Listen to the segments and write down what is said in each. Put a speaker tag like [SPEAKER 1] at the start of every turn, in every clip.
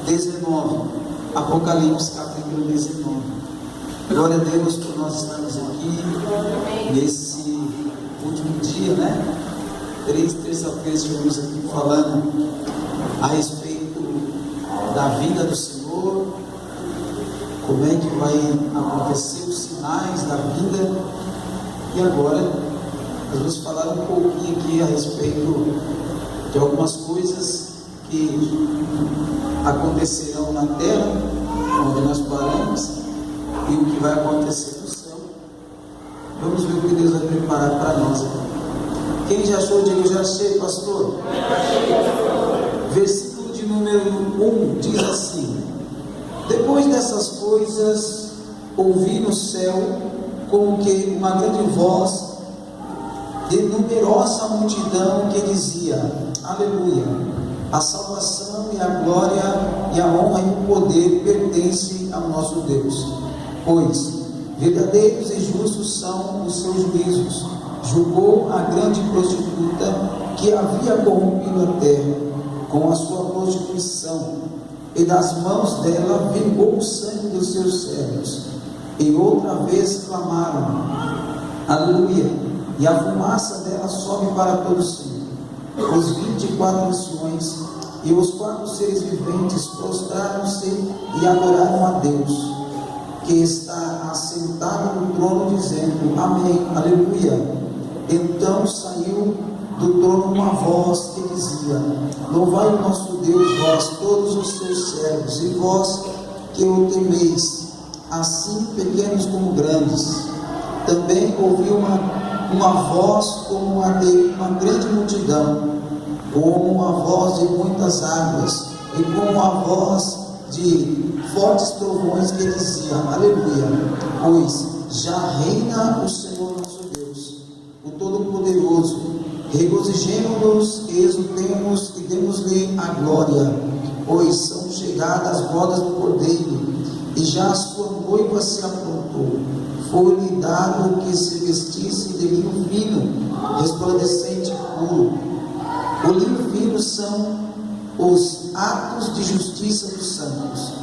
[SPEAKER 1] 19, Apocalipse capítulo 19. Glória a Deus por nós estarmos aqui nesse último dia, né? 3 terça-feiras estivemos aqui falando a respeito da vinda do Senhor, como é que vai acontecer os sinais da vinda, e agora nós vamos falar um pouquinho aqui a respeito de algumas coisas que acontecerão na terra, onde nós paramos, e o que vai acontecer no céu. Vamos ver o que Deus vai preparar para nós aqui. Quem já achou, diga: eu já achei, pastor. Versículo de número 1 diz assim: depois dessas coisas, ouvi no céu como que uma grande voz de numerosa multidão que dizia: aleluia, a salvação e a glória e a honra e o poder pertencem ao nosso Deus, pois verdadeiros e justos são os seus juízos. Julgou a grande prostituta que havia corrompido a terra com a sua prostituição, e das mãos dela vingou o sangue dos seus servos. E outra vez clamaram: aleluia, e a fumaça dela sobe para todo sempre. Os 24 anciões e os 4 seres viventes prostraram-se e adoraram a Deus, que está assentado no trono, dizendo: amém, aleluia. Então saiu do trono uma voz que dizia: louvai o nosso Deus, vós todos os seus servos, e vós que o temeis, assim pequenos como grandes. Também ouvi uma voz como a de uma grande multidão, como uma voz de muitas águas, e como a voz de fortes trovões que dizia: aleluia, pois já reina o Senhor nosso Deus, o Todo-Poderoso. Regozijemo-nos e exultemos e demos-lhe a glória, pois são chegadas as bodas do Cordeiro, e já a sua noiva se aprontou. Foi-lhe dado que se vestisse de linho fino, resplandecente e puro. O linho fino são os atos de justiça dos santos.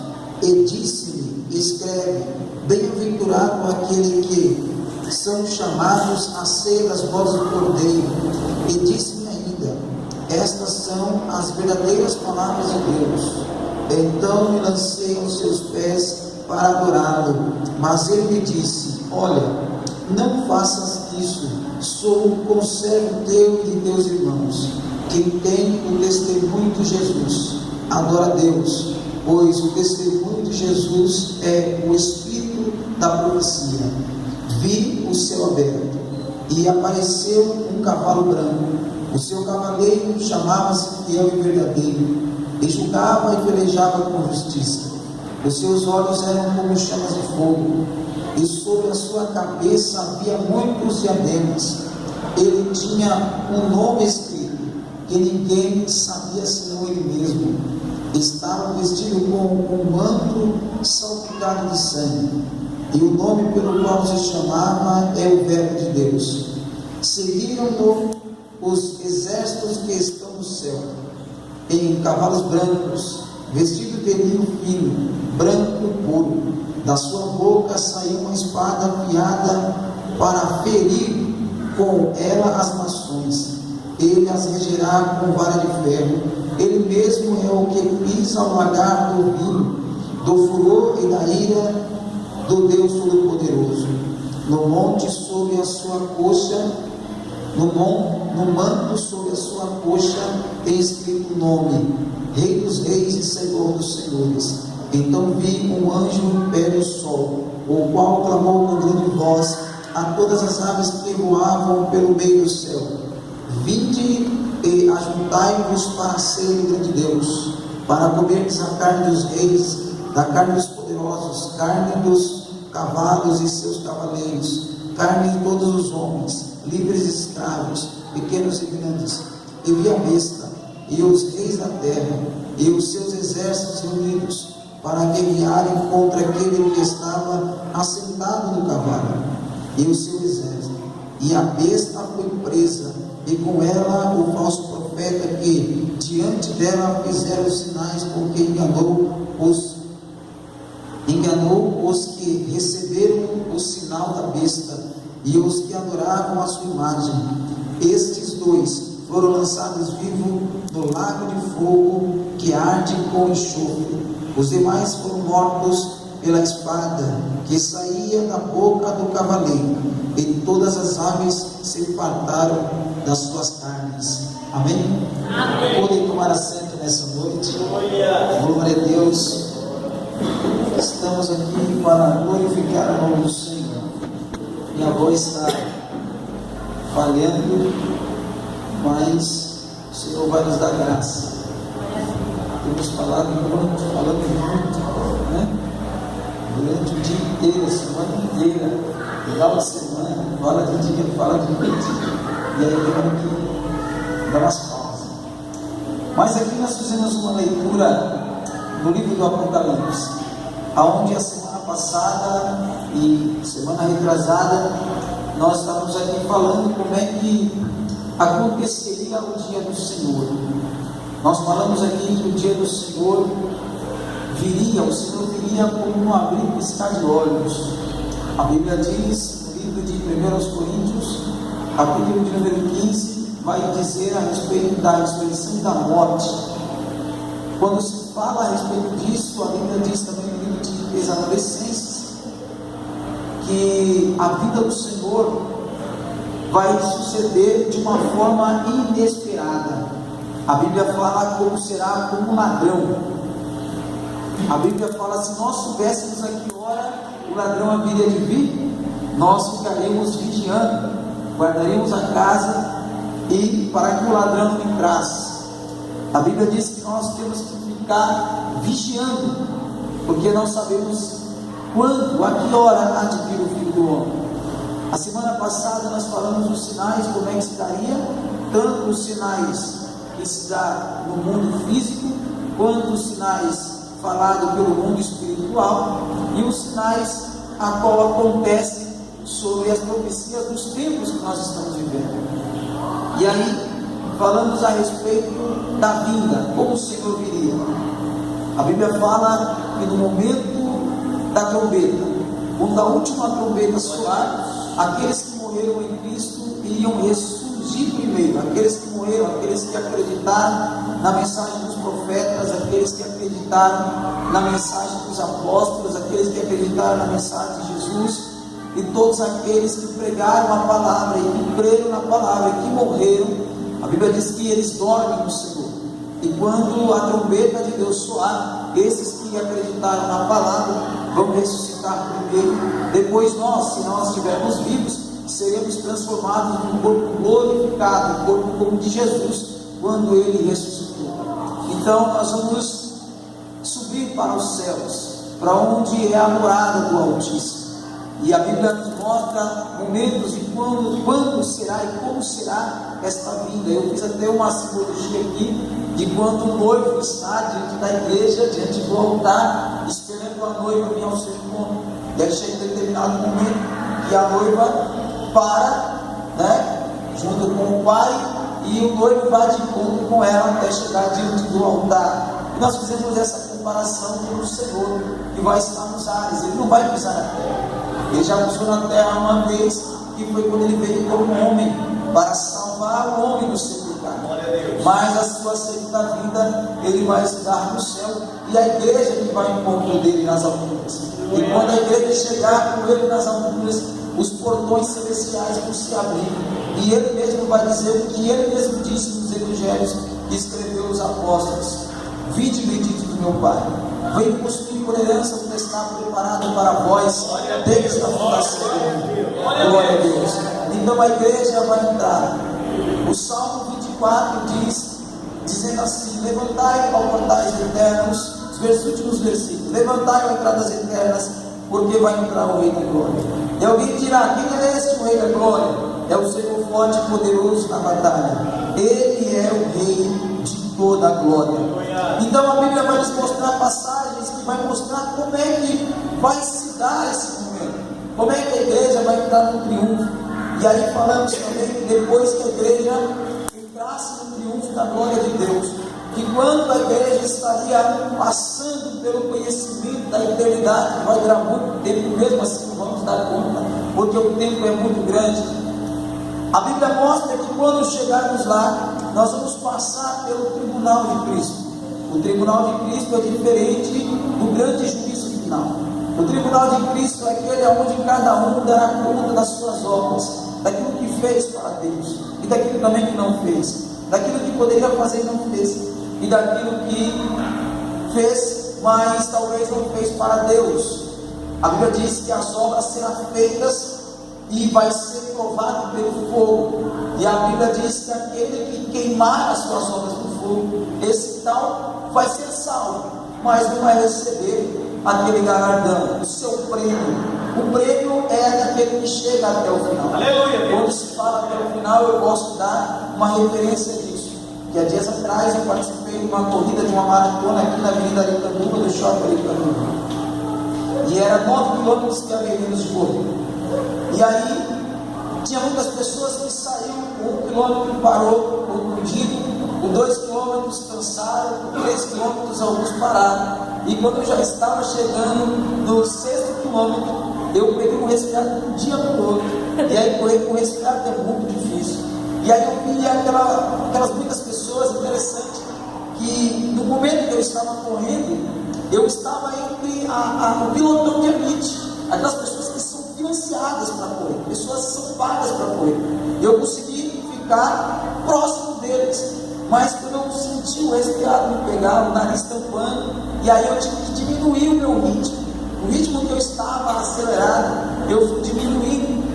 [SPEAKER 1] E disse-me: escreve, bem-aventurado aquele que são chamados a ser as bodas do Cordeiro. E disse-me ainda: estas são as verdadeiras palavras de Deus. Então me lancei aos seus pés para adorá-lo, mas ele me disse: olha, não faças isso, sou um conservo teu e de teus irmãos, quem tem o testemunho de Jesus. Adora a Deus, pois o testemunho de Jesus é o espírito da profecia. Vi o céu aberto, e apareceu um cavalo branco. O seu cavaleiro chamava-se Fiel e Verdadeiro, e julgava e pelejava com justiça. Os seus olhos eram como chamas de fogo, e sobre a sua cabeça havia muitos diademas. Ele tinha um nome escrito, que ninguém sabia senão ele mesmo. Estava vestido com um manto salpicado de sangue, e o nome pelo qual se chamava é o Verbo de Deus. Seguiram-no os exércitos que estão no céu, em cavalos brancos, vestidos de linho fino, branco e puro. Da sua boca saiu uma espada afiada para ferir com ela as nações. Ele as regerá com vara de ferro. Ele mesmo é o que pisa o lagar do vinho, do furor e da ira do Deus Todo-Poderoso. No monte sobre a sua coxa, no manto sobre a sua coxa tem escrito o nome: Rei dos Reis e Senhor dos Senhores. Então vi um anjo em pé no sol, o qual clamou com grande voz a todas as aves que voavam pelo meio do céu: vinde e ajuntai-vos para a ceia do grande Deus, para comerdes a carne dos reis, da carne dos poderosos, carne dos cavalos e seus cavaleiros, carne de todos os homens, livres e escravos, pequenos e grandes. E vi a besta, e os reis da terra, e os seus exércitos reunidos, para guerrearem contra aquele que estava assentado no cavalo, e o seu exército. E a besta foi presa, e com ela o falso profeta que diante dela fizeram sinais, porque enganou os que receberam o sinal da besta e os que adoravam a sua imagem. Estes dois foram lançados vivos no lago de fogo que arde com enxofre. Os demais foram mortos pela espada que saía da boca do cavaleiro, e todas as aves se fartaram das suas carnes. Amém? Amém. Podem tomar assento nessa noite. Glória a Deus. Estamos aqui para glorificar o nome do Senhor. Minha voz está falhando, mas o Senhor vai nos dar graça. Temos falado muito, né? Durante o dia inteiro, a semana inteira, final de semana, fala de dia, fala de noite, e aí temos que dar umas pausas. Mas aqui nós fizemos uma leitura do livro do Apocalipse, aonde a semana passada e semana retrasada nós estávamos aqui falando como é que aconteceria o dia do Senhor. Nós falamos aqui que o dia do Senhor viria, o Senhor viria como um abrir e piscar de olhos. A Bíblia diz, no livro de 1 Coríntios, capítulo de número 15, vai dizer a respeito da ressurreição e da morte. Quando se fala a respeito disso, a Bíblia diz também no livro de Tessalonicenses que a vida do Senhor vai suceder de uma forma inesperada. A Bíblia fala como será como um ladrão. A Bíblia fala, se nós soubéssemos a que hora o ladrão haveria de vir, nós ficaríamos vigiando, guardaríamos a casa e para que o ladrão não entrasse. A Bíblia diz que nós temos que ficar vigiando, porque não sabemos quando, a que hora há de vir o Filho do Homem. A semana passada nós falamos dos sinais, como é que se daria, tanto os sinais que se dá no mundo físico, quanto os sinais falados pelo mundo espiritual, e os sinais a qual acontecem sobre as profecias dos tempos que nós estamos vivendo. E aí falamos a respeito da vinda, como o Senhor viria. A Bíblia fala que no momento da trombeta, quando a última trombeta soar, aqueles que morreram em Cristo iriam ressurgir primeiro. Aqueles que morreram, aqueles que acreditaram na mensagem dos profetas, aqueles que acreditaram na mensagem dos apóstolos, aqueles que acreditaram na mensagem de Jesus, e todos aqueles que pregaram a palavra e que creram na palavra e que morreram. A Bíblia diz que eles dormem no Senhor, e quando a trombeta de Deus soar, esses que acreditaram na palavra vão ressuscitar primeiro. Depois nós, se nós estivermos vivos, seremos transformados num corpo glorificado, um corpo como de Jesus, quando Ele ressuscitou. Então nós vamos subir para os céus, para onde é a morada do Altíssimo. E a Bíblia nos mostra momentos de quando será e como será esta vinda. Eu fiz até uma simbologia aqui de quando o noivo está diante da igreja, diante do altar, esperando a noiva vir ao seu encontro. Deve chegar um determinado momento que a noiva para, né, junto com o pai, e o noivo vai de encontro com ela até chegar diante do altar. E nós fizemos essa comparação com o Senhor, que vai estar nos ares. Ele não vai pisar na terra. Ele já pisou na terra uma vez, que foi quando ele veio como homem, para salvar o homem do seu pecado. Mas a sua segunda vinda, ele vai estar no céu, e a igreja que vai ao encontro dele nas alturas. E quando a igreja chegar com ele nas alturas, os portões celestiais vão se abrir, e ele mesmo vai dizer o que ele mesmo disse nos evangelhos que escreveu os apóstolos: vinde bendito do meu Pai, venho possuir por herança o que está preparado para vós desde a fundação do mundo. Glória a Deus. Então a igreja vai entrar. O Salmo 24 diz, dizendo assim: levantai, ó portais eternos, os últimos versículos, levantai, ó entradas eternas, porque vai entrar o Rei da Glória. E alguém dirá: quem é este, o Rei da Glória? É o Senhor forte e poderoso na batalha. Ele é o Rei de toda a glória. Então a Bíblia vai nos mostrar passagens que vai mostrar como é que vai se dar esse momento, como é que a igreja vai entrar no triunfo, E aí falamos também que depois que a igreja entrasse no triunfo da glória de Deus, que quando a igreja estaria passando pelo conhecimento da eternidade, vai durar muito tempo, mesmo assim não vamos dar conta, porque o tempo é muito grande. A Bíblia mostra que quando chegarmos lá, nós vamos passar pelo tribunal de Cristo. O tribunal de Cristo é diferente do grande juízo final. O tribunal de Cristo é aquele onde cada um dará conta das suas obras, daquilo que fez para Deus e daquilo também que não fez, daquilo que poderia fazer e não fez, e daquilo que fez, mas talvez não fez para Deus. A Bíblia diz que as obras serão feitas e vai ser provado pelo fogo. E a Bíblia diz que aquele que queimar as suas obras no fogo, esse tal vai ser salvo, mas não vai receber aquele galardão, o seu prêmio. O prêmio é daquele que chega até o final. Aleluia. Quando se fala até o final, eu posso dar uma referência disso. Que há dias atrás eu participei de uma corrida, de uma maratona aqui na Avenida Aricanduva, do Shopping Aricanduva. E era 9 quilômetros que haveríamos de correr. E aí, tinha muitas pessoas que saíram, o 1 quilômetro parou, contundido, o 2 quilômetros cansaram, o 3 quilômetros alguns pararam. E quando eu já estava chegando no 6º quilômetro, eu peguei um resfriado de um dia para o outro. E aí correr com resfriado é muito difícil. E aí eu vi aquelas muitas pessoas, interessante, que no momento que eu estava correndo, eu estava entre o pilotão de elite, aquelas pessoas que são financiadas para correr, pessoas que são pagas para correr. Eu consegui ficar próximo deles, mas quando eu senti o resfriado me pegar, o nariz tampando, e aí eu tive que diminuir o meu ritmo. O ritmo que eu estava acelerado, eu fui diminuindo.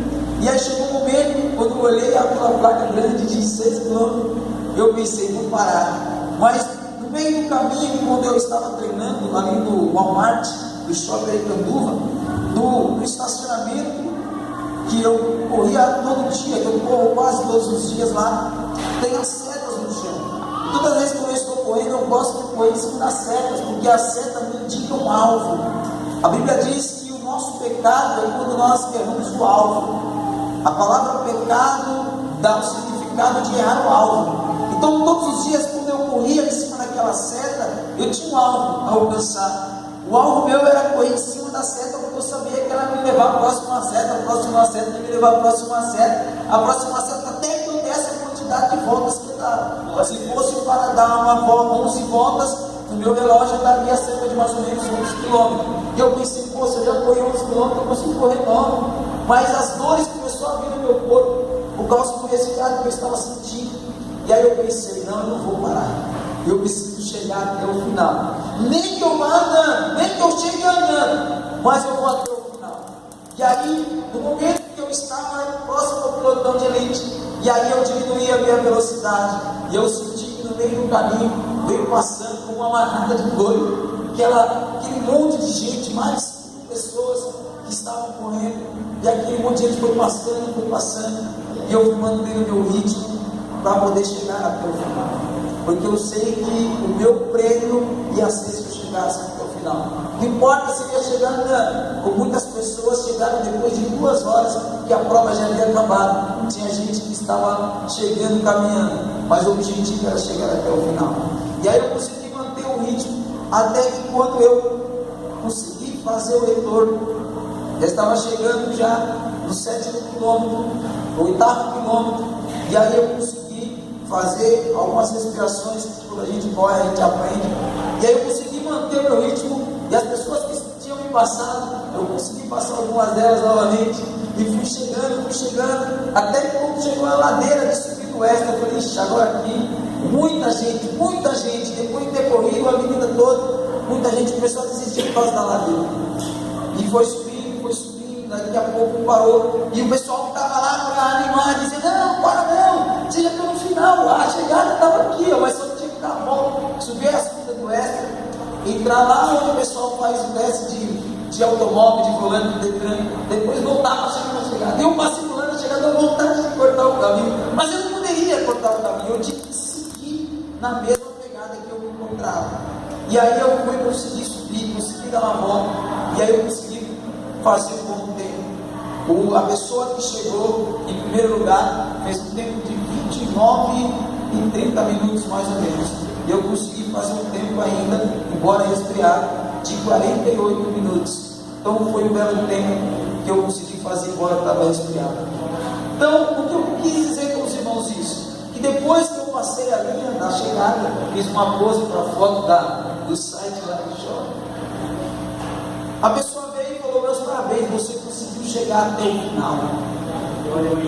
[SPEAKER 1] E aí chegou um momento, quando eu olhei aquela placa grande de 6 km, eu pensei, vou parar. Mas no meio do caminho, quando eu estava treinando ali no Walmart, do Shopping Aricanduva, no estacionamento, que eu corria todo dia, que eu corro quase todos os dias lá, tem as setas no chão. Toda vez que eu estou correndo, eu gosto de correr em cima das setas, porque as setas me indicam um alvo. A Bíblia diz que o nosso pecado é quando nós erramos o alvo. A palavra pecado dá o significado de errar o alvo. Então todos os dias, quando eu corria em cima daquela seta, eu tinha um alvo a alcançar. O alvo meu era correr em cima da seta, porque eu sabia que ela me levar à próxima seta, a próxima seta me levar à próxima seta, a próxima seta, até que eu desse a quantidade de voltas que eu dava. Se fosse para dar uma volta, 11 voltas, o meu relógio daria cerca de mais ou menos 11 km. E eu pensei, se eu já corri 11 km, eu consigo correr 9. Mas as dores começaram a vir no meu corpo, por causa do resfriado que eu estava sentindo. E aí eu pensei, não, eu não vou parar. Eu preciso chegar até o final. Nem que eu vá andando, nem que eu chegue andando, mas eu vou até o final. E aí, no momento que eu estava próximo ao pelotão de elite, e aí eu diminuí a minha velocidade, e eu senti que no meio do caminho veio passando com uma manada de boi, aquele monte de gente, mais pessoas que estavam correndo, e aquele monte de gente foi passando, e eu fui mantendo o meu ritmo para poder chegar até o final, porque eu sei que o meu prêmio ia ser se eu chegasse até o final. Não importa se eu ia chegar andando, como muitas pessoas chegaram depois de 2 horas que a prova já havia acabado. Tinha gente que estava chegando, caminhando, mas o objetivo era chegar até o final. E aí eu consegui manter o ritmo, até que quando eu consegui fazer o retorno, eu estava chegando já no 7º quilômetro, no 8º quilômetro, e aí eu consegui fazer algumas respirações, que quando a gente corre, a gente aprende, e aí eu consegui manter o meu ritmo, e as pessoas que tinham me passado, eu consegui passar algumas delas novamente, e fui chegando, até que quando chegou a ladeira de subir do oeste, eu falei, ixi, agora aqui, muita gente, depois de ter corrido a avenida toda, muita gente começou a desistir por causa da ladeira, e foi subindo, daqui a pouco parou, e o pessoal que estava lá para animar, dizia, não, para não, seja pelo final, a chegada estava aqui, mas só tinha que dar a volta, subir a subida do oeste, entrar lá onde o pessoal faz o teste de automóvel, de volante, de Detran, depois voltar para chegar na chegada. Eu passei volando a chegada, eu vontade de cortar o caminho, mas eu não poderia cortar o caminho, eu tinha que seguir na mesma pegada que eu me encontrava. E aí eu consegui subir, consegui dar uma volta, e aí eu consegui fazer um bom tempo. A pessoa que chegou em primeiro lugar fez um tempo de 29 e 30 minutos mais ou menos. E eu consegui fazer um tempo ainda, embora resfriado, de 48 minutos. Então foi um belo tempo que eu consegui fazer, embora eu estava resfriado. Então, o que eu quis dizer com os irmãos isso? Que depois que eu passei a linha da chegada, fiz uma pose para a foto do site lá do shopping. A pessoa veio e falou: meus parabéns, você conseguiu chegar até o final.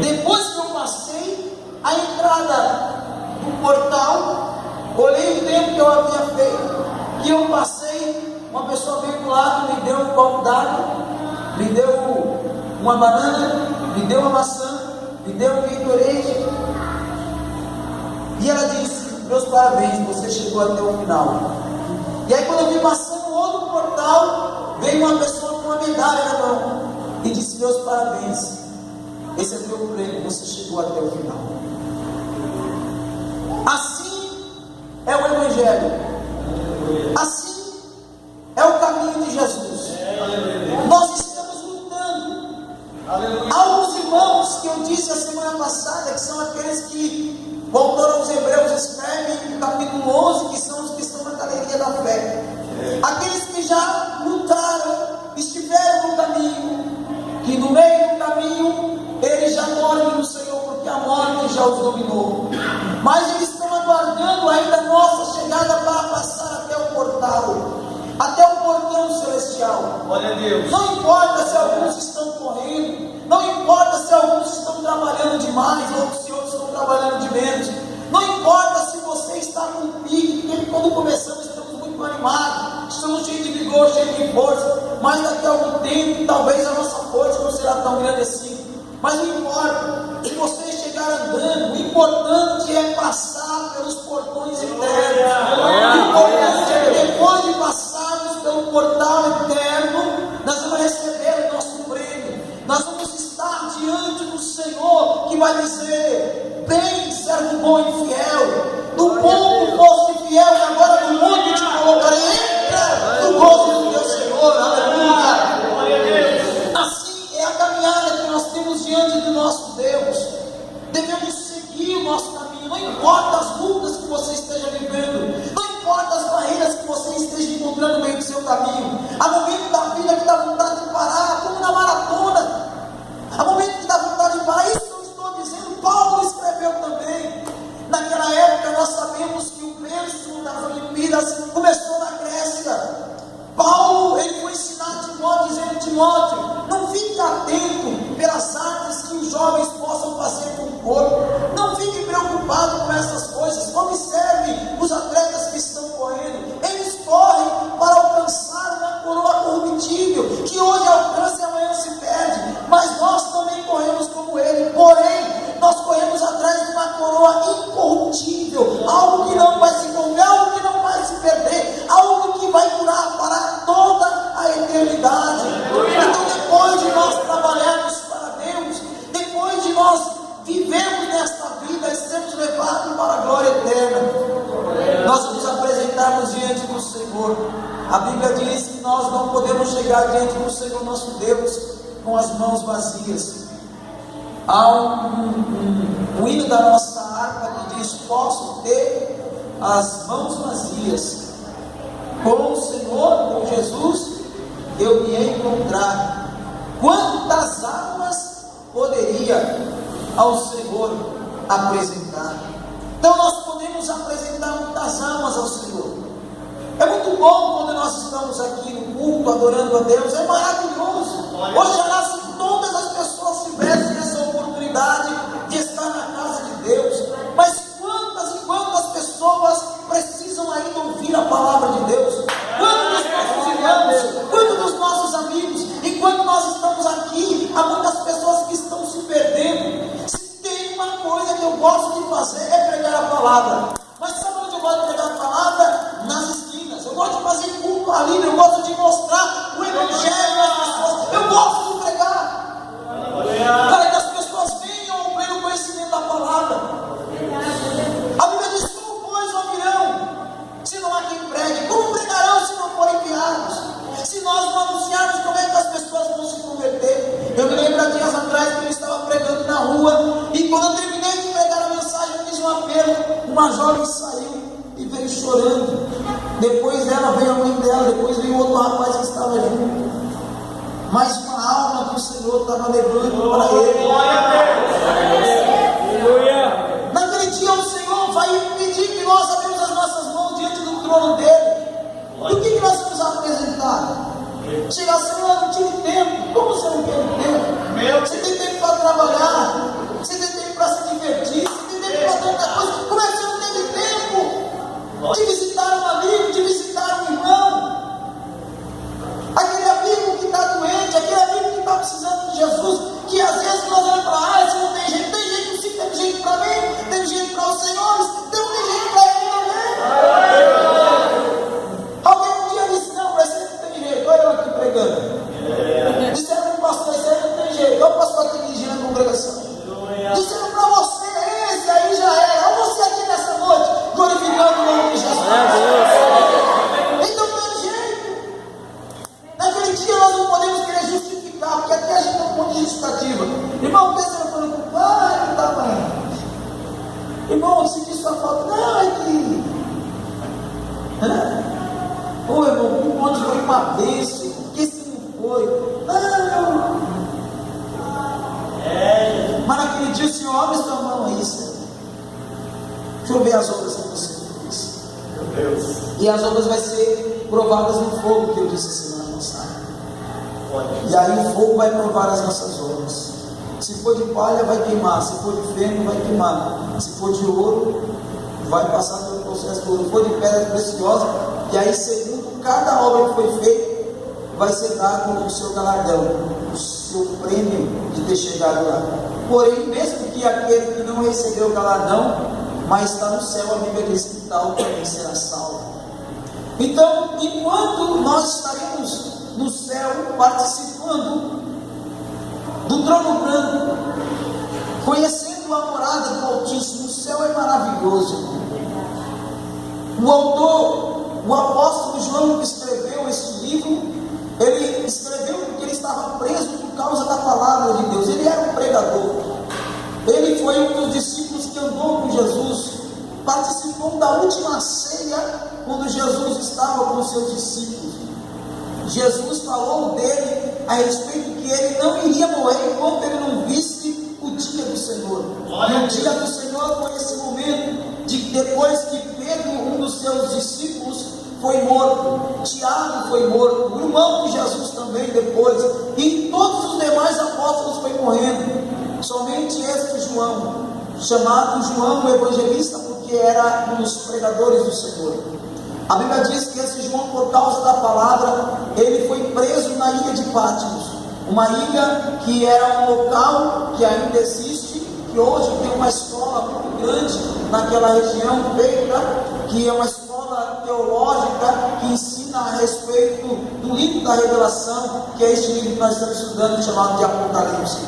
[SPEAKER 1] Depois que eu passei a entrada do portal, olhei o tempo que eu havia feito, e eu passei, uma pessoa veio do lado, me deu um copo d'água, me deu uma banana, me deu uma maçã, me deu um Gatorade, e ela disse: meus parabéns, você chegou até o final. E aí, quando eu vi passando outro portal, veio uma pessoa com uma medalha na mão e disse: meus parabéns, esse é o teu prêmio, você chegou até o final. Assim é o Evangelho, assim é o caminho de Jesus. Nós estamos lutando. Alguns irmãos que eu disse a semana passada, que são aqueles que o autor aos Hebreus escreve no capítulo 11, que são os que estão na galeria da fé, aqueles que já lutaram, estiveram no caminho, que no meio do caminho eles já dormem no Senhor, porque a morte já os dominou, mas eles estão aguardando ainda a nossa chegada para passar até o portal, até o portão celestial. Glória a Deus. Não importa se alguns estão correndo, não importa se alguns estão trabalhando demais ou se outros estão trabalhando de menos, não importa se você está com pique, porque quando começamos estamos muito animados, estamos cheios de vigor, cheios de força, mas daqui a algum tempo talvez a nossa força não será tão grande assim. Mas não importa, se você chegar andando, o importante é passar pelos portões eternos. O importante é que depois de passarmos pelo portal eterno, nós vamos receber o nosso prêmio. Nós vamos estar diante do Senhor, que vai dizer: bem, servo bom e fiel, do pouco foste fiel, e agora no mundo te colocarei. Entra no gozo do teu Senhor. Aleluia. Assim é a caminhada que nós temos diante do nosso Deus. Devemos seguir o nosso caminho, não importa as lutas que você esteja vivendo, não importa as barreiras que você esteja encontrando no meio do seu caminho. Há momentos da vida que dá vontade de parar, como na maratona. Há momentos que dá vontade de parar. Isso que eu estou dizendo, Paulo escreveu também. Naquela época nós sabemos que o berço das Olimpíadas começou na Grécia. Paulo, ele foi ensinar Timóteo, dizendo: Timóteo, não fique atento pelas artes que os jovens possam fazer com o corpo, não fique preocupado com essas coisas. Observe os atletas que estão correndo, eles correm para alcançar uma coroa corruptível, que hoje alcança e amanhã se perde, mas nós também corremos como ele, porém nós corremos atrás de uma coroa incorruptível, algo que não vai se corromper, algo que não vai se perder, algo que vai durar para toda a eternidade. Então, depois de nós trabalharmos para Deus, depois de nós vivermos nesta vida e sermos levados para a glória eterna, nós nos apresentarmos diante do Senhor. A Bíblia diz que nós não podemos chegar diante do Senhor nosso Deus com as mãos vazias. Há um hino da nossa harpa que diz: posso ter as mãos vazias, com o Senhor, com Jesus, eu me encontrar. Quantas almas poderia ao Senhor apresentar? Então nós podemos apresentar muitas almas ao Senhor. É muito bom quando nós estamos aqui no culto adorando a Deus, é maravilhoso. Oxalá se todas as pessoas tivessem essa oportunidade de estar na casa de Deus, mas quantas e quantas pessoas precisam ainda ouvir a palavra de Deus? Quantos dos nossos irmãos, quantos dos nossos amigos, enquanto nós estamos aqui, há muitas pessoas que estão se perdendo. Se tem uma coisa que eu gosto de fazer é pregar a palavra, mas sabe onde eu gosto de pregar a palavra? Nas esquinas. Eu gosto de fazer culto ali, eu gosto de mostrar o Evangelho às pessoas, eu gosto de pregar, para que as pessoas venham ao pleno conhecimento da palavra. A Bíblia diz: como pois ouvirão se não há quem pregue? Como pregarão se não forem enviados? Se nós não anunciarmos, como é que as pessoas vão se converter? Eu me lembro aqui há sociais que eu estava pregando na rua. E quando eu terminei de pregar a mensagem, eu fiz um apelo. Uma jovem saiu e veio chorando. Depois dela veio a mãe dela, depois veio outro rapaz que estava junto. Mas uma alma que o Senhor estava levando para ele. Naquele dia o Senhor vai pedir que nós abrimos as nossas mãos diante do trono dele. E o que nós vamos apresentar? Chegar assim, eu não tive tempo. Como você não teve tempo? Você tem tempo para trabalhar, você tem tempo para se divertir, você tem tempo para tanta coisa. Como é que você não teve tempo de visitar um amigo, de visitar um irmão? Aquele amigo que está doente, aquele amigo que está precisando de Jesus, que às vezes nós olhamos para lá, se não tem jeito sim, tem jeito para mim, tem jeito para os senhores, tem jeito para ele também. Alguém um dia disse, não, para esse não tem jeito, olha eu aqui pregando. Disseram para o pastor, esse aí não tem jeito, olha o pastor aqui dirigindo a congregação. Disseram para você, esse aí já era, olha você aqui nessa noite, glorificando o nome de Jesus. Então tem jeito. Naquele dia nós não podemos querer justificar, porque aqui a gente tem um monte de justificativa. Irmão, pensa no falando com o pai, não estava. Irmão, eu senti sua falta. Não, é que. Ô irmão, um monte foi uma bênção. Por que você não foi? Não. Mas naquele dia o Senhor abre sua mão aí, Senhor. Deixa eu ver as obras que você fez. Meu Deus. E as obras vai ser provadas no fogo, que eu disse semana passada. E aí o fogo vai provar as nossas obras. Se for de palha, vai queimar. Se for de feno, vai queimar. Se for de ouro, vai passar pelo processo do ouro. Se for de pedra preciosa, e aí, segundo cada obra que foi feita, vai ser dado o seu galardão, o seu prêmio de ter chegado lá. Porém, mesmo que aquele que não recebeu o galardão, mas está no céu, a Bíblia diz que tal também será salvo. Então, enquanto nós estaremos no céu participando do trono branco, conhecendo a morada do Altíssimo, o céu é maravilhoso. O autor, o apóstolo João, que escreveu esse livro, ele escreveu porque ele estava preso por causa da palavra de Deus. Ele era um pregador. Ele foi um dos discípulos que andou com Jesus, participou da última ceia quando Jesus estava com os seus discípulos. Jesus falou dele a respeito que ele não iria morrer enquanto ele não visse o dia do Senhor. E o dia do Senhor foi esse momento de depois que Pedro, um dos seus discípulos, foi morto, Tiago foi morto, o irmão de Jesus também depois, e todos os demais apóstolos foram morrendo. Somente este João, chamado João o Evangelista, porque era um dos pregadores do Senhor. A Bíblia diz que esse João, por causa da palavra, ele foi preso na ilha de Patmos, uma ilha que era um local que ainda existe, que hoje tem uma escola muito grande naquela região, que é uma escola teológica que ensina a respeito do livro da Revelação, que é este livro que nós estamos estudando, chamado de Apocalipse.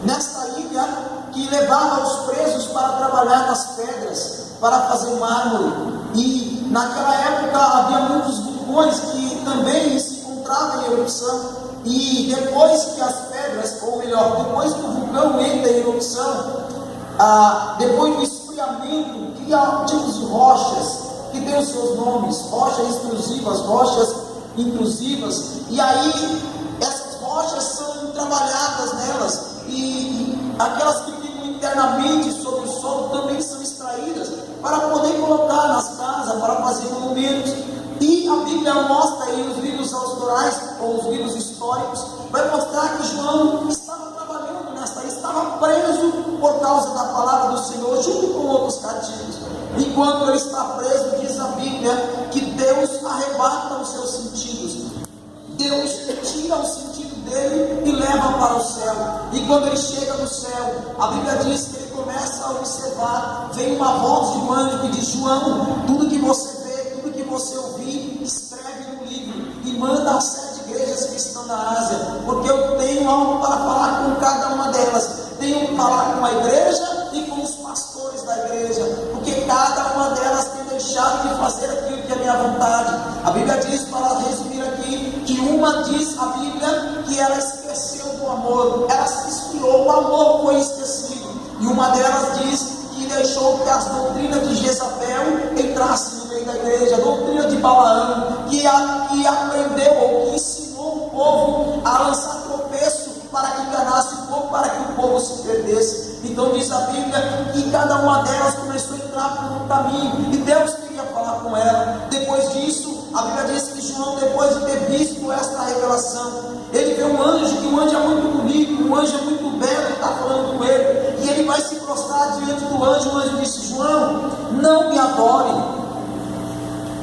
[SPEAKER 1] Nesta ilha, que levava os presos para trabalhar nas pedras, para fazer mármore, e naquela época havia muitos vulcões que também se encontravam em erupção, e depois que as pedras, ou melhor, depois que o vulcão entra em erupção, depois do esfriamento, cria tipos de rochas, que tem os seus nomes, rochas explosivas, rochas intrusivas, e aí essas rochas são trabalhadas nelas, e aquelas que ficam internamente sobre o solo também são extraídas, para poder colocar nas casas, para fazer monumentos. E a Bíblia mostra aí, os livros autorais, ou os livros históricos, vai mostrar que João estava trabalhando nesta, estava preso por causa da palavra do Senhor, junto com outros cativos. Enquanto ele está preso, diz a Bíblia que Deus arrebata os seus sentidos. Deus tira o sentido dele e leva para o céu. E quando ele chega no céu, a Bíblia diz que ele começa a observar, vem uma voz de um anjo que diz: João, tudo que você vê, tudo que você ouvir, escreve no livro e manda às 7 igrejas que estão na Ásia, porque eu tenho algo para falar com cada uma delas. Tenho que falar com a igreja e com os pastores da igreja, porque cada uma delas tem deixado de fazer aquilo que é minha vontade. A Bíblia diz, para resumir aqui, que uma diz a Bíblia que ela esqueceu do amor, ela se esfriou. O Então diz a Bíblia que cada uma delas começou a entrar por um caminho, e Deus queria falar com ela. Depois disso, a Bíblia diz que João, depois de ter visto esta revelação, ele vê um anjo, que um anjo é muito bonito, um anjo é muito belo, que está falando com ele, e ele vai se prostrar diante do anjo. O anjo disse: João, não me adore,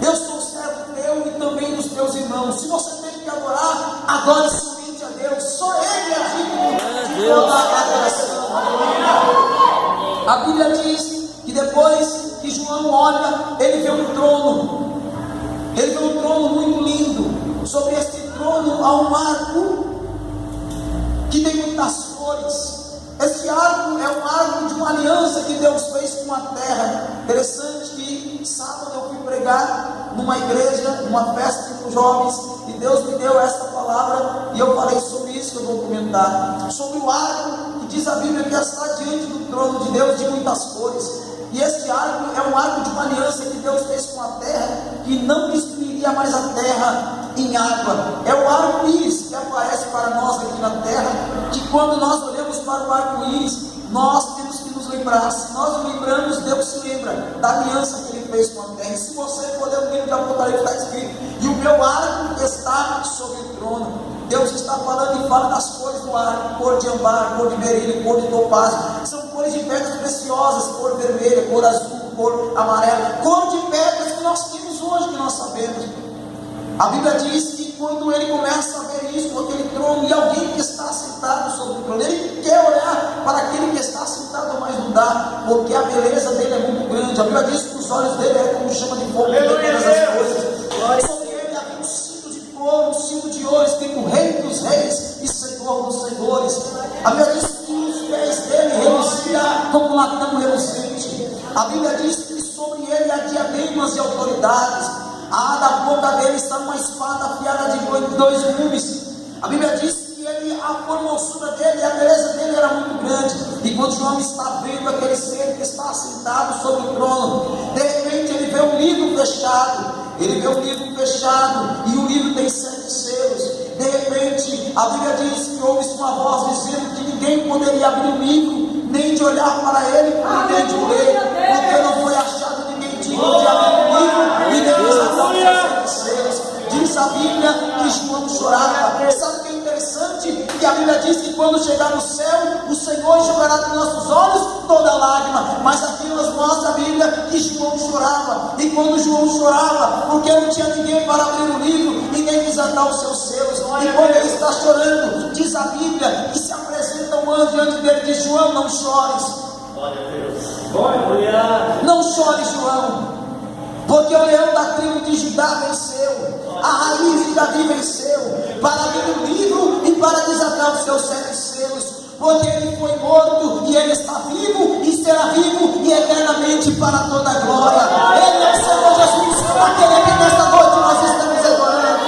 [SPEAKER 1] eu sou servo teu e também dos teus irmãos. Se você tem que adorar, adore somente a Deus, só Ele é digno de toda a adoração. A Bíblia diz que depois que João olha, ele vê um trono. Ele vê um trono muito lindo. Sobre este trono há um arco que tem muitas cores. Este arco é um arco de uma aliança que Deus fez com a terra. Interessante que sábado eu fui pregar numa igreja, numa festa com jovens, e Deus me deu esta palavra, e eu falei sobre isso que eu vou comentar. Sobre o arco, que diz a Bíblia que está diante do trono de Deus, de muitas cores. E este arco é um arco de uma aliança que Deus fez com a terra, que não destruiria mais a terra em água. É o arco-íris que aparece para nós aqui na terra, que quando nós olhamos para o arco-íris, nós temos que nos lembrar. Se nós nos lembramos, Deus se lembra da aliança que Ele fez com a terra. E se você for ler o livro de Apocalipse, está escrito: e o meu arco está sobre o trono. Deus está falando e fala das cores do arco: cor de ambar, cor de berilo, cor de topázio. São cores de pedras preciosas, cor vermelha, cor azul, cor amarela, cor de pedras que nós temos hoje, que nós sabemos. A Bíblia diz que quando ele começa a ver isso, aquele trono, e alguém que está sentado sobre o trono, ele quer olhar para aquele que está sentado, mas não dá, porque a beleza dele é muito grande. A Bíblia diz que os olhos dele é como chama de fogo, ele vê todas as coisas. Sobre ele havia um cinto de couro, um cinto de ouro, escrito Rei dos Reis e Senhor dos Senhores. A Bíblia diz que os pés dele reluziam como latão reluzente. A Bíblia diz que sobre ele há diademas e autoridades. Da boca dele está uma espada afiada de 2 gumes. A Bíblia diz que a formosura dele, a beleza dele era muito grande. E quando João está vendo aquele ser que está sentado sobre o trono, de repente ele vê um livro fechado. Ele vê um livro fechado, e o livro tem 7 selos. De repente, a Bíblia diz que ouve-se uma voz dizendo que ninguém poderia abrir o livro, nem de olhar para ele, nem de ler, porque não foi achado ninguém digno de abrir o livro e nem desatar os 7 selos. Diz a Bíblia que João chorava. Sabe o que é interessante? Que a Bíblia diz que quando chegar no céu, o Senhor enxugará dos nossos olhos toda lágrima. Mas aqui nos mostra a Bíblia que João chorava. E quando João chorava, porque não tinha ninguém para abrir o livro e nem desatar os seus selos. E quando ele está chorando, diz a Bíblia que se apresenta um anjo diante dele e diz: João, não chores. Não chore, João, porque o leão da tribo de Judá venceu, a raiz de Davi venceu, para abrir o livro e para desatar os seus 7 selos, porque ele foi morto e ele está vivo e será vivo e eternamente para toda a glória. Ele é o Senhor Jesus, aquele que nesta noite nós estamos adorando.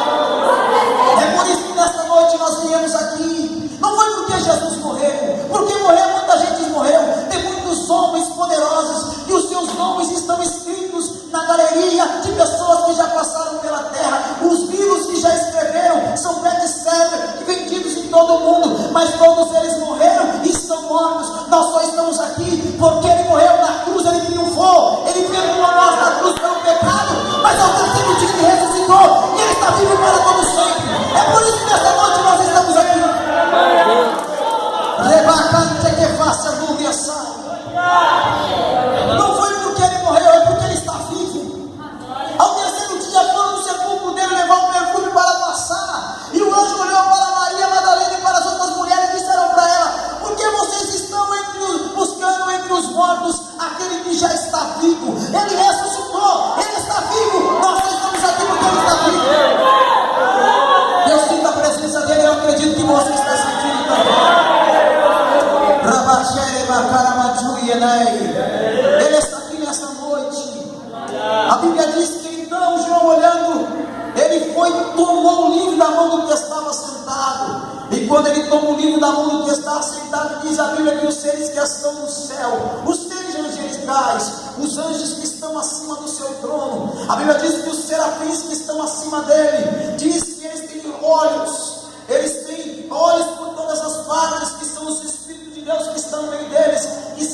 [SPEAKER 1] É por isso que nesta noite nós viemos aqui. Não foi porque Jesus morreu, porque morreu, muita gente morreu. Tem muitos homens poderosos e os seus nomes estão escritos na galeria de pessoas que já passaram pela terra. Os livros que já escreveram são best-sellers vendidos em todo o mundo, mas todos eles morreram e estão mortos. Nós só estamos aqui porque ele morreu na cruz, ele triunfou, ele perdoou nós na cruz pelo pecado, mas ao terceiro dia ele ressuscitou e ele está vivo para todo sempre. É por isso que nesta noite nós estamos aqui. Não foi porque ele morreu, é porque ele está vivo. Ao terceiro dia foram no sepulcro dele levar um perfume para passar, e o anjo olhou para Maria Madalena e para as outras mulheres e disseram para ela: por que vocês estão buscando entre os mortos aquele que já está vivo? Ele ressuscitou, ele está vivo. Nós estamos aqui porque ele está vivo. Eu sinto a presença dele, eu acredito que você está sentindo também. Ele está aqui nesta noite. A Bíblia diz que então João, olhando, ele foi e tomou o livro da mão do que estava sentado. E quando ele toma o livro da mão do que estava sentado, diz a Bíblia que os seres que estão no céu, os seres angelicais, os anjos que estão acima do seu trono, a Bíblia diz que os serafins que estão acima dele, diz que eles têm olhos por todas as partes, que são os Espíritos de Deus que estão no meio deles, que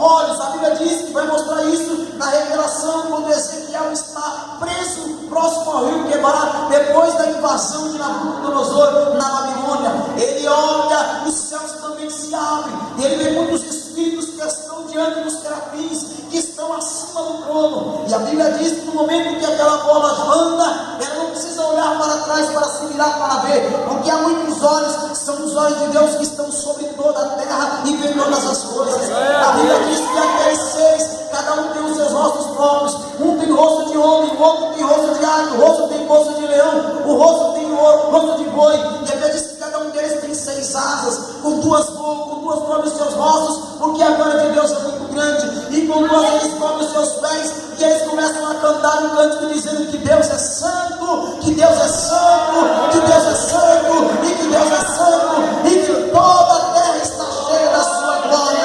[SPEAKER 1] olhos. A Bíblia diz que vai mostrar isso na revelação, quando Ezequiel está preso próximo ao rio Quebar, depois da invasão de Nabucodonosor na Babilônia. Ele olha, os céus também se abrem, e ele vê muitos espíritos que estão diante dos serafins, que estão acima do trono. E a Bíblia diz que no momento que aquela bola anda, ela não precisa olhar para trás para se virar para ver, porque há muitos olhos, são os olhos de Deus que estão sobre toda a terra e vê todas as coisas. A Bíblia diz que aqueles seres, cada um tem os seus rostos próprios. Um tem rosto de homem, o outro tem rosto de águia, o rosto tem rosto de leão, o rosto tem rosto de boi. E a Bíblia diz que cada um deles tem 6 asas, com duas cobrem os seus rostos, porque a glória de Deus é muito grande. E com 2 eles cobrem os seus pés, e eles começam a cantar um cântico dizendo que Deus é santo, que Deus é santo, que Deus é santo, e que Deus é santo, e que toda a terra está cheia da sua glória.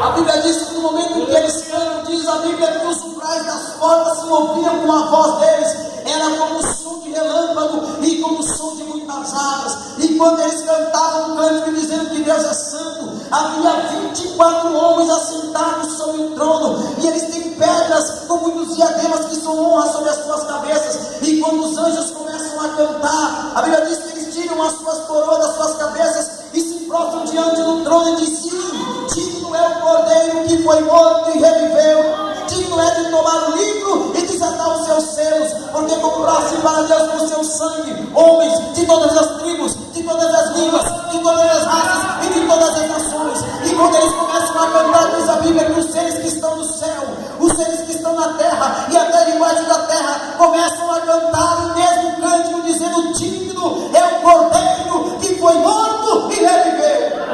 [SPEAKER 1] A Bíblia diz que no momento em que eles cantam, diz a Bíblia que os umbrais das portas se moviam com a voz deles, era como o som de relâmpago e como o som de muitas águas. E quando eles cantavam um cântico dizendo que Deus é santo, havia 24 homens assentados sobre o trono, e eles têm pedras com muitos diademas que são honras sobre as suas cabeças. E quando os anjos começam a cantar, a Bíblia diz que eles tiram as suas coroas das suas cabeças e se prostram diante do trono e dizem: sim, digno é o Cordeiro que foi morto e reviveu, digno é de tomar o livro e desatar os seus selos, porque compraste para Deus com o seu sangue homens de todas as tribos, de todas as línguas, de todas as raças e de todas as nações. E quando eles começam a cantar, diz a Bíblia que os seres que estão no céu, os seres que estão na terra e até debaixo da terra começam a cantar o mesmo cântico, dizendo: digno é o Cordeiro que foi morto e reviveu.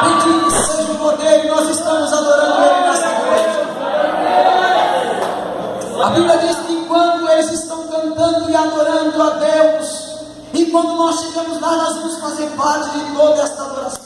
[SPEAKER 1] Bendito seja o Cordeiro, nós estamos adorando Ele nessa noite. A Bíblia diz que quando eles estão cantando e adorando a Deus, e quando nós chegamos lá, nós vamos fazer parte de toda esta adoração.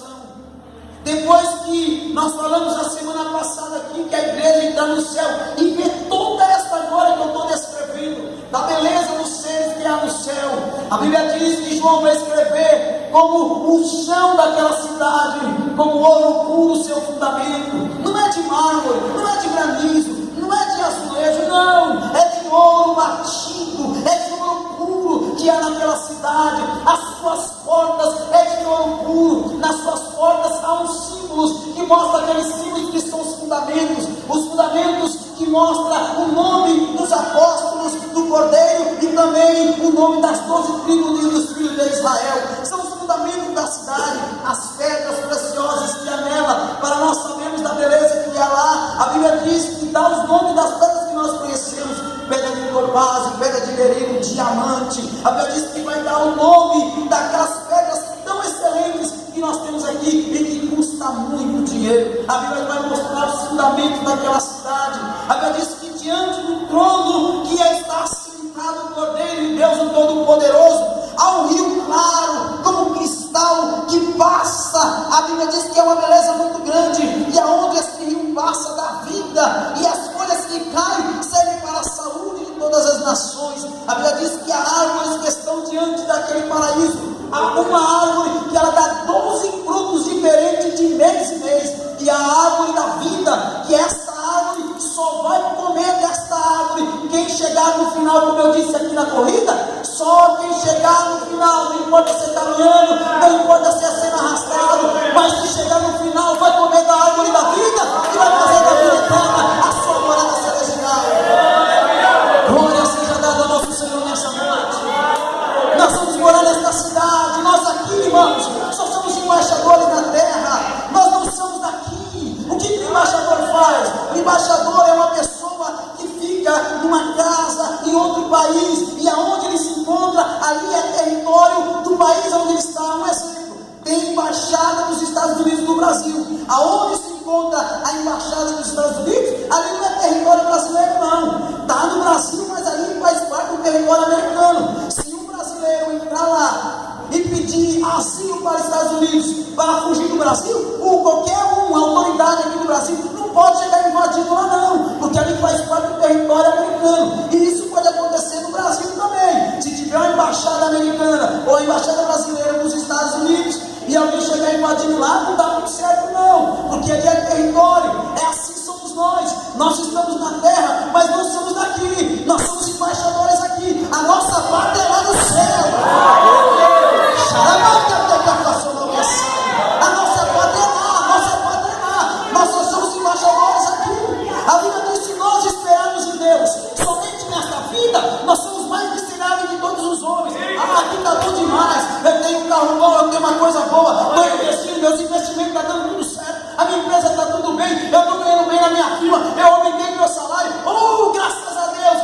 [SPEAKER 1] Depois que nós falamos na semana passada aqui que a igreja entra no céu e vê toda esta glória que eu estou descrevendo, da beleza dos seres que há no céu, a Bíblia diz que João vai escrever como o chão daquela cidade, como ouro puro o seu fundamento. Não é de mármore, não é de granizo, não é de azulejo, não, é de ouro batido, é de ouro puro que há naquela cidade. As suas portas é de ouro puro, nas suas portas há uns símbolos que mostram aqueles símbolos que são os fundamentos que mostram o nome dos apóstolos, do Cordeiro e também o nome das 12 tribos dos filhos de Israel. São os fundamentos da cidade, as pedras preciosas que há nela, para nós sabermos da beleza que há lá. A Bíblia diz que dá os nomes das pedras que nós conhecemos: pedra de topázio, pedra de berilo, diamante. A Bíblia diz que vai dar o nome daquelas pedras tão excelentes que nós temos aqui e que custa muito dinheiro. A Bíblia vai mostrar os fundamentos daquela cidade. A Bíblia diz que diante do trono que está assentado o Cordeiro e Deus o Todo-Poderoso, há um rio claro, como cristal, que passa. A Bíblia diz que é uma beleza muito grande, e aonde esse rio passa da vida, e as folhas que caem servem para a saúde de todas as nações. A Bíblia diz que há árvores que estão diante daquele paraíso. Há uma árvore que ela dá 12 frutos diferentes de mês em mês, e a árvore da vida, que esta árvore só vai comer desta árvore quem chegar no final, como eu disse aqui na corrida. Só quem chegar no final, não importa se está olhando, não importa se é sendo arrastado, mas se chegar no final vai comer da árvore da vida e vai fazer da vida eterna a sua morada celestial. Glória seja dada ao nosso Senhor nessa noite. Nós vamos morar nesta cidade. Nós aqui, irmãos, só somos embaixadores na terra. Nós não somos daqui. O que o embaixador faz? O embaixador é uma pessoa que fica numa casa em outro país, e aonde ele se encontra, ali é território do país onde ele está. Um exemplo: tem embaixada dos Estados Unidos no Brasil. Aonde se encontra a embaixada dos Estados Unidos, ali não é território brasileiro, não. Está no Brasil, mas ali faz parte do território americano. Se um brasileiro entrar lá e pedir asilo para os Estados Unidos para fugir do Brasil, ou qualquer autoridade aqui no Brasil não pode chegar invadindo lá, não, porque ali faz parte do território americano. E isso pode acontecer no Brasil também. Se tiver uma embaixada americana ou a embaixada brasileira nos Estados Unidos e alguém chegar invadindo lá, não dá muito certo, não. território. É assim somos nós. Nós estamos na terra, mas não somos daqui. Nós somos embaixadores aqui. A nossa pátria é lá no céu. A nossa pátria é lá, a nossa pátria é lá. Nós só somos embaixadores aqui. A Bíblia diz: se nós esperarmos em Deus somente nesta vida, nós somos mais miseráveis de todos os homens. Aqui está bom demais. Eu tenho um carro bom, eu tenho uma coisa boa, estou investindo, meus investimentos estão dando tudo certo, a minha empresa está tudo bem, eu estou ganhando bem na minha firma, eu aumentei meu salário. Graças a Deus,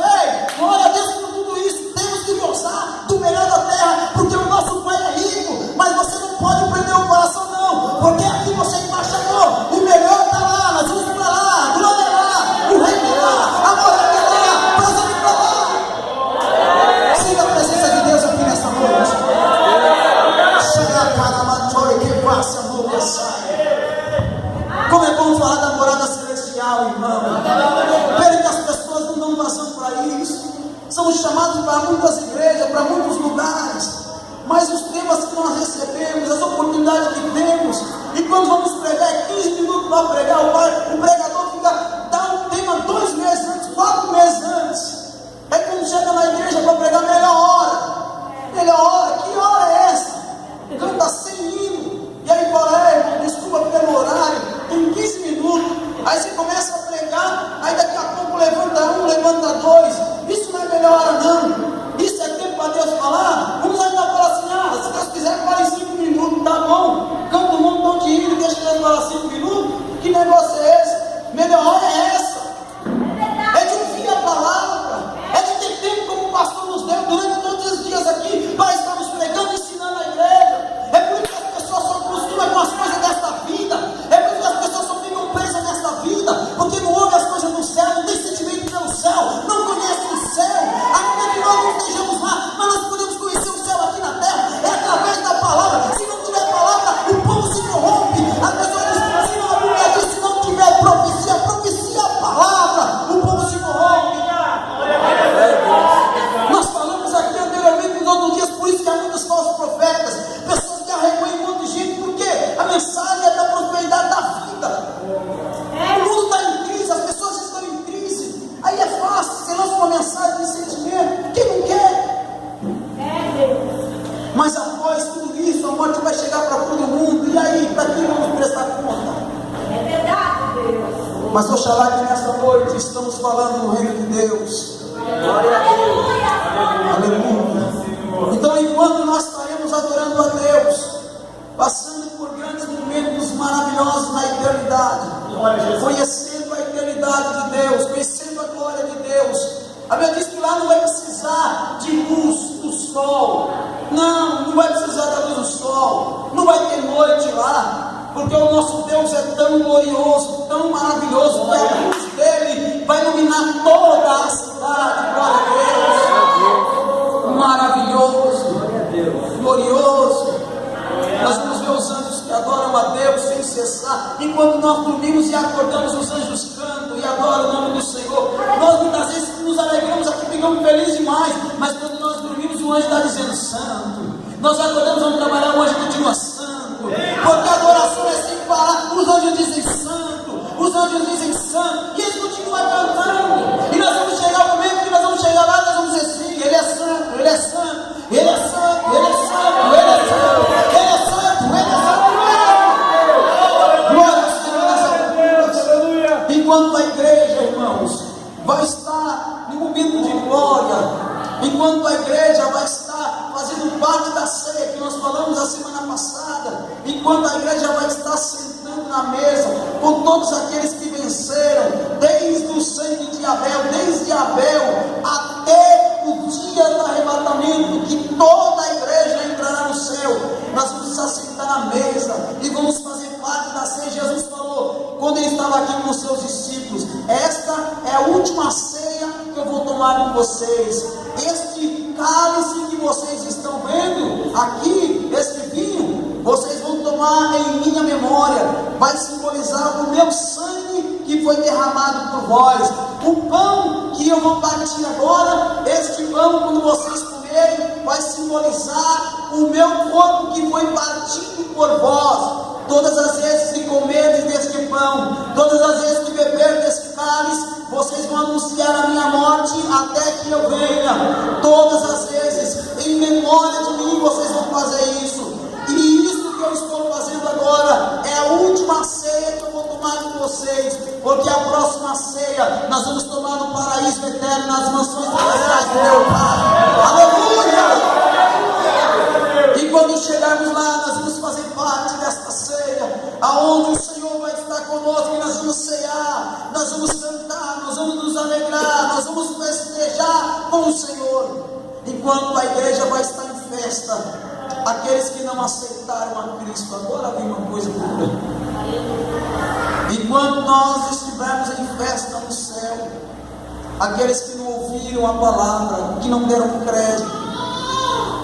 [SPEAKER 1] glória a Deus por tudo isso. Temos que gozar do melhor da terra, porque o nosso Pai é rico. Mas você não pode prender o coração, não, porque aqui você é embaixador. O melhor está lá, nós vamos para lá, glória é lá, o reino é lá, a morada é lá, nós vamos para lá. Sinta a presença de Deus aqui nesta noite. Como é bom falar da morada celestial, irmão. Pena que as pessoas não dão vazão para isso. Somos chamados para muitas igrejas, para muitos lugares, mas os temas que nós recebemos, as oportunidades que temos, e quando vamos pregar 15 minutos para pregar, o pregador dá um tema 2 meses antes, 4 meses antes. É quando chega na igreja para pregar, melhor hora. Que hora é essa? Canta sem hino, e aí fala: irmão, desculpa pelo horário, tem 15 minutos. Aí você começa a pregar, aí daqui a pouco levanta um, levanta dois. Isso não é melhor hora, não. Isso é tempo para Deus falar. Vamos ainda falar assim: se Deus quiser, fale 5 minutos, tá bom. Canta um montão de hino, deixa Deus falar 5 minutos. Que negócio é esse? Melhor hora é essa. É de ouvir a palavra, é de ter tempo como o pastor nos deu durante todos os dias aqui, para estarmos pregando e ensinando a igreja. É por isso que as pessoas só acostumam com as coisas desta vida. É por isso que as pessoas só ficam presas nesta vida, porque não ouvem as coisas do céu, não tem sentimento pelo céu, não conhecem o céu. Ainda que nós não estejamos lá, mas nós podemos conhecer o céu aqui na terra, é através da palavra. Se não tiver palavra, o povo se corrompe. A pessoa diz: se não, a Bíblia diz, se não tiver profecia a palavra, o povo se corrompe. Nós falamos aqui anteriormente, nos outros dias, por isso que há muitos falsos profetas, pessoas que arrebanham um monte de gente, porque a mensagem é da prosperidade da vida. O mundo está em crise, as pessoas estão em crise. Aí é fácil, você lança uma mensagem de sentimento. Quem não quer? Mas após tudo isso, a morte vai chegar para todo mundo. E aí, para quem vamos prestar conta?
[SPEAKER 2] É verdade, Deus.
[SPEAKER 1] Mas oxalá que nessa noite estamos falando no reino de Deus.
[SPEAKER 2] Glória a Deus.
[SPEAKER 1] Aleluia. Então, enquanto nós estaremos adorando a Deus, passando por grandes momentos maravilhosos na eternidade, conhecendo a eternidade de Deus, conhecendo a glória de Deus, a Bíblia diz que lá não vai precisar de luz do sol. Não vai precisar da luz do sol. Não vai ter noite lá, porque o nosso Deus é tão glorioso, tão maravilhoso, que a luz dele vai iluminar toda a cidade. Glória a Deus. Maravilhoso, glorioso. Nós vamos ver os anjos que adoram a Deus sem cessar. Enquanto nós dormimos e acordamos, os anjos cantam e adoram o nome do Senhor. Nós muitas vezes nos alegramos aqui, ficamos felizes demais, mas quando nós dormimos, o anjo está dizendo: santo. Nós acordamos, vamos trabalhar, o anjo continua santo, porque a adoração é sem parar. Os anjos dizem santo, os anjos dizem santo, e eles continuam cantando. E nós vamos chegar ao momento que nós vamos chegar lá, nós vamos dizer: sim, ele é santo, ele é santo, ele é santo, ele é santo, ele é santo, ele é santo, ele é santo. Glória ao Senhor nessa vida. Enquanto a igreja, irmãos, vai estar no momento de glória, enquanto a igreja vai estar fazendo parte da ceia que nós falamos a semana passada, enquanto a igreja vai estar sentando na mesa com todos aqueles que venceram, desde o sangue de Abel, desde Abel até o dia do arrebatamento, que toda a igreja entrará no céu. Nós vamos estar sentados na mesa e vamos fazer parte da ceia. Jesus falou, quando ele estava aqui com os seus discípulos: esta é a última ceia que eu vou tomar com vocês. Este cálice que vocês estão vendo aqui, este vinho, vocês vão tomar em minha memória. Vai simbolizar o meu sangue que foi derramado por vós. O pão que eu vou partir agora, este pão, quando vocês comerem, vai simbolizar o meu corpo que foi partido por vós. Todas as vezes que comerdes deste pão, todas as vezes que beber deste cálice, vocês vão anunciar a minha morte até que eu venha. Todas as vezes, em memória de mim, vocês vão fazer isso. E isso que eu estou fazendo agora é a última ceia que eu vou tomar com vocês, porque a próxima ceia nós vamos tomar no paraíso eterno, nas mansões celestiais de Deus. Aleluia! E quando chegarmos lá, nós vamos fazer parte desta ceia, aonde o Senhor vai estar conosco, e nós vamos cear, nós vamos cantar, nós vamos nos alegrar, nós vamos festejar com o Senhor. Enquanto a igreja vai estar em festa, aqueles que não aceitaram a Cristo, agora vem uma coisa dura. Enquanto nós estivermos em festa no céu, aqueles que não ouviram a palavra, que não deram crédito,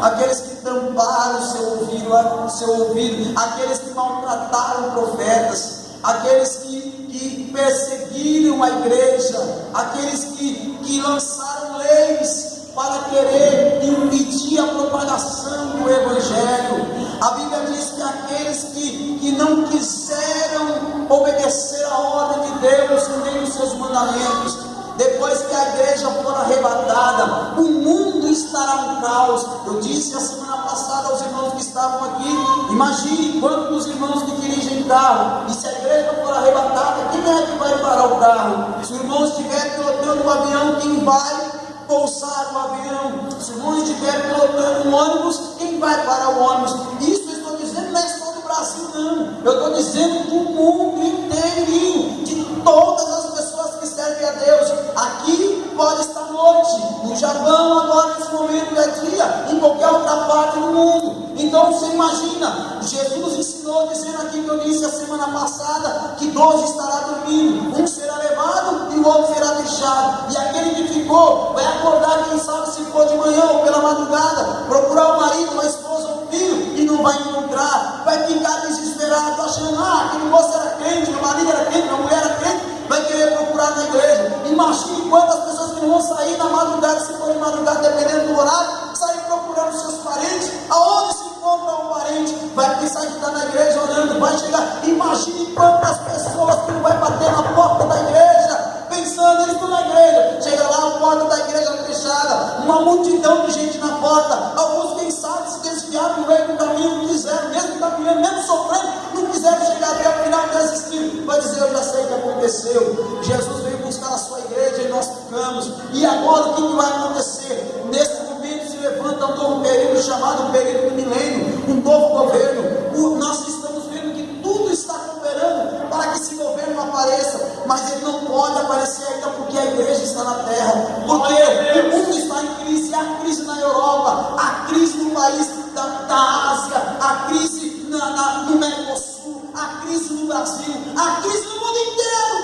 [SPEAKER 1] aqueles que tamparam o seu ouvido, aqueles que maltrataram profetas, aqueles que perseguiram a igreja, aqueles que lançaram leis para querer impedir a propagação do Evangelho. A Bíblia diz que aqueles que não quiseram obedecer a ordem de Deus nem os seus mandamentos, depois que a igreja for arrebatada, o mundo estará um caos. Eu disse a semana passada aos irmãos que estavam aqui, imagine quantos irmãos que dirigem carro, e se a igreja for arrebatada, quem é que vai parar o carro? Se o irmão estiver pilotando o avião, quem vai pousar o avião? Se o irmão estiver pilotando um ônibus, quem vai parar o ônibus? Isso eu estou dizendo não é só do Brasil, não. Eu estou dizendo do mundo inteirinho, de todas as pessoas que servem a Deus. Aqui pode estar noite, no Japão agora nesse momento é dia, em qualquer outra parte do mundo. Então você imagina, Jesus ensinou dizendo aqui que eu disse a semana passada, que 12 estará dormindo, um será levado e o outro será deixado, e aquele que ficou vai acordar, quem sabe se for de manhã ou pela madrugada, procurar o marido, uma esposa ou um filho, e não vai encontrar, vai ficar desesperado, achando, aquele moço era crente, meu marido era crente, minha mulher era crente, vai querer procurar na igreja. Imagine quantas pessoas que não vão sair na madrugada, se for de madrugada, dependendo do horário, sair procurando seus parentes. Aonde se encontra um parente? Vai pensar que está na igreja orando, vai chegar. Imagine quantas pessoas que não vai bater na porta da igreja, pensando, eles estão na igreja. Chega lá, a porta da igreja fechada, uma multidão de gente na porta. Alguns, quem sabe, se desviaram no meio do caminho, não quiseram, mesmo caminhando, mesmo sofrendo, não quiseram chegar até o final, desistiram. Vai dizer, eu já sei o que aconteceu. Jesus veio buscar a sua igreja e nós ficamos. E agora o que vai acontecer? Nesse momento se levanta um novo período chamado período do milênio, um novo governo. Nós estamos vendo que tudo está cooperando para que esse governo apareça, mas ele não pode aparecer ainda porque a igreja está na terra, porque o mundo está em crise. Há crise na Europa, há crise no país da Ásia, há crise no Mercosul, há crise no Brasil, há crise no mundo inteiro,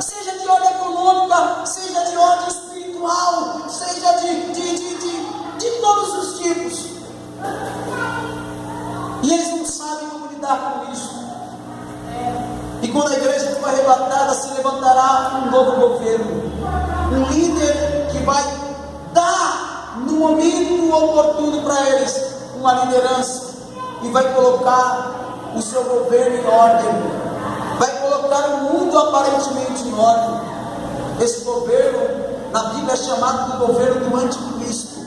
[SPEAKER 1] seja de ordem econômica, seja de ordem espiritual, seja de todos os tipos, e eles não sabem como lidar com isso. E quando a igreja for arrebatada, se levantará um novo governo, um líder que vai dar no momento oportuno para eles uma liderança, e vai colocar o seu governo em ordem, vai colocar o mundo aparentemente em ordem. Esse governo na Bíblia é chamado do governo do anticristo,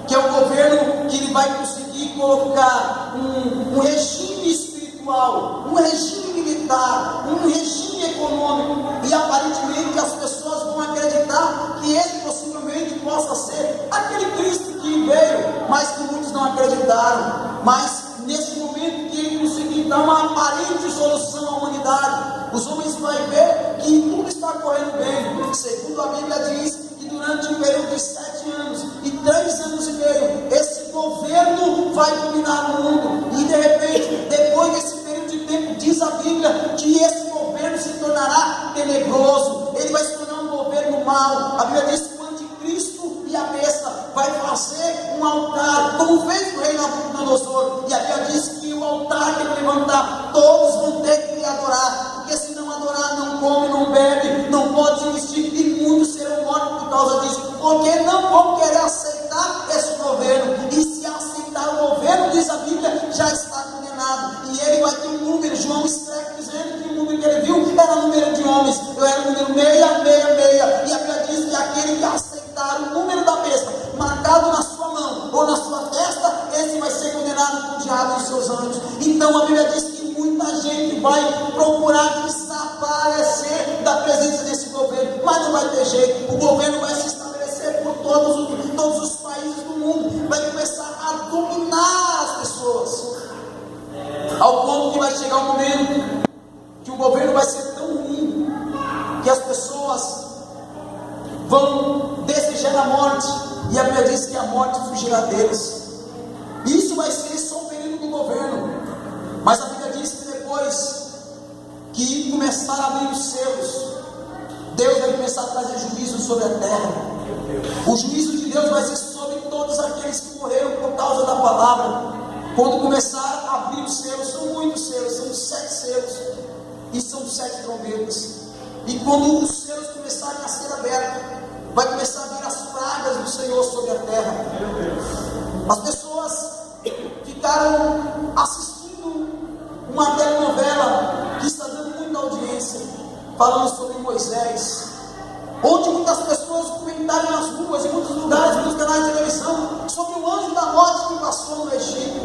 [SPEAKER 1] que é um governo que ele vai conseguir colocar um regime espiritual, um regime militar, um regime econômico, e aparentemente as pessoas vão acreditar que esse possivelmente possa ser aquele Cristo que veio, mas que muitos não acreditaram. Mas nesse momento que ele conseguir dar uma aparente solução à humanidade, os homens vão ver que tudo está correndo bem. Segundo a Bíblia diz que durante um período de 7 anos e 3 anos e meio, esse governo vai dominar o mundo, e de repente, depois desse período de tempo, diz a Bíblia que esse governo se tornará tenebroso, ele vai se tornar um governo mau. A Bíblia diz que o anticristo e a besta vai fazer um altar, como fez o rei Nabucodonosor, e a Bíblia diz que o altar que ele levantar, todos vão ter que lhe adorar, porque se não adorar, não come, não bebe, não pode se vestir, e muitos serão mortos por causa disso, porque não vão querer aceitar esse governo, e se aceitar o governo, diz a Bíblia, já está condenado. E cabeça, marcado na sua mão ou na sua testa, esse vai ser condenado com o diabo e seus anjos. Então a Bíblia diz que muita gente vai procurar desaparecer da presença desse governo, mas não vai ter jeito. O governo vai se estabelecer por todos os países do mundo, vai começar a dominar as pessoas, ao ponto que vai chegar um momento que o governo vai ser tão ruim que as pessoas vão desejar a morte, e a Bíblia diz que a morte fugirá deles. Isso vai ser só um período do governo, mas a Bíblia diz que depois que começar a abrir os selos, Deus vai começar a trazer juízo sobre a terra. O juízo de Deus vai ser sobre todos aqueles que morreram por causa da palavra. Quando começar a abrir os selos, são muitos selos, são 7 selos, e são 7 trombetas. E quando os selos começarem a ser abertos, vai começar a vir as pragas do Senhor sobre a terra. As pessoas ficaram assistindo uma telenovela que está dando muita audiência, falando sobre Moisés, onde muitas pessoas comentaram nas ruas, em muitos lugares, nos canais de televisão, sobre o anjo da morte que passou no Egito.